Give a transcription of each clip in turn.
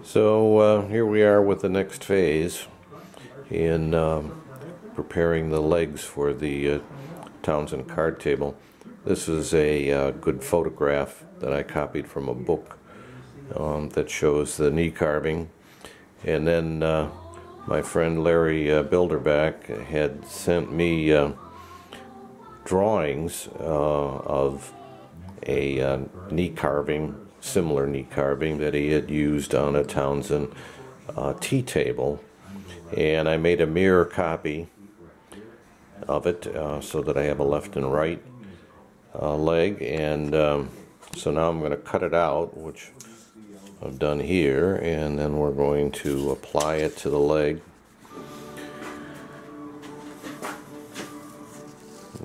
So here we are with the next phase in preparing the legs for the Townsend card table. This is a good photograph that I copied from a book that shows the knee carving. And then my friend Larry Bilderback had sent me drawings of a knee carving, similar knee carving that he had used on a Townsend tea table, and I made a mirror copy of it so that I have a left and right leg. And so now I'm going to cut it out, which I've done here, and then we're going to apply it to the leg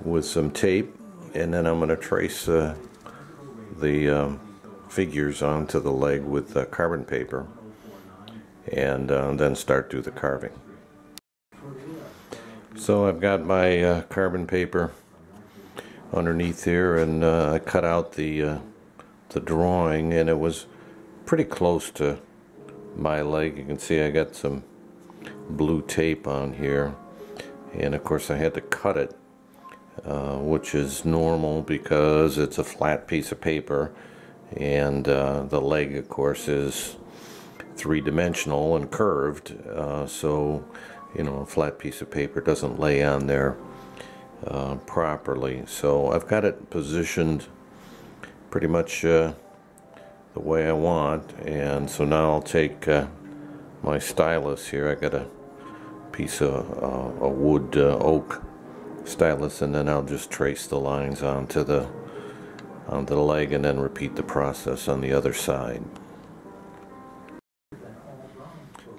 with some tape, and then I'm going to trace the figures onto the leg with carbon paper, and then start do the carving. So I've got my carbon paper underneath here, and I cut out the drawing, and it was pretty close to my leg. You can see I got some blue tape on here, and of course I had to cut it, which is normal because it's a flat piece of paper, and the leg of course is three-dimensional and curved, so you know, a flat piece of paper doesn't lay on there properly. So I've got it positioned pretty much the way I want, and so now I'll take my stylus here. I got a piece of a wood oak stylus, and then I'll just trace the lines onto the leg, and then repeat the process on the other side.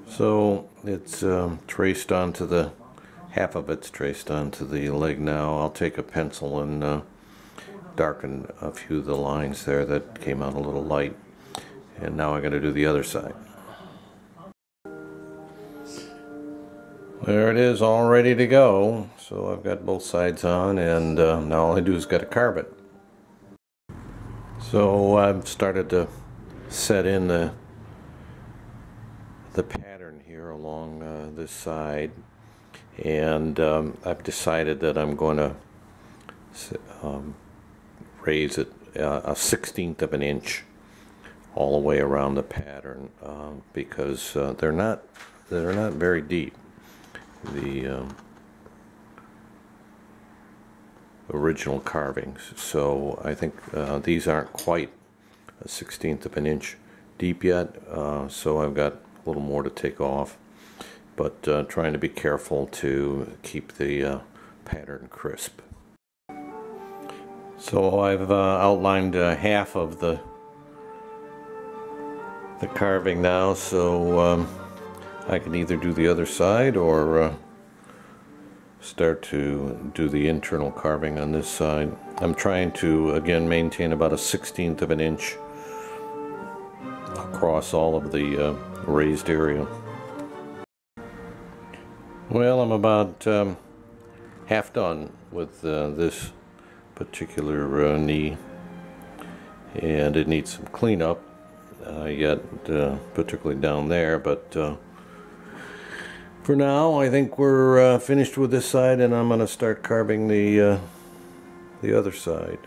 So it's traced onto the half of it's traced onto the leg now. I'll take a pencil and darken a few of the lines there that came out a little light, and now I'm going to do the other side. There it is, all ready to go. So I've got both sides on, and now all I do is got to carve it. So I've started to set in the pattern here along this side, and I've decided that I'm going to raise it a 1/16 of an inch all the way around the pattern, because they're not very deep. The original carvings, so I think these aren't quite a 1/16 of an inch deep yet, so I've got a little more to take off, but trying to be careful to keep the pattern crisp. So I've outlined half of the carving now, so I can either do the other side or start to do the internal carving on this side. I'm trying to again maintain about a 1/16 of an inch across all of the raised area. Well, I'm about half done with this particular knee, and it needs some cleanup yet, particularly down there, but for now I think we're finished with this side, and I'm going to start carving the other side.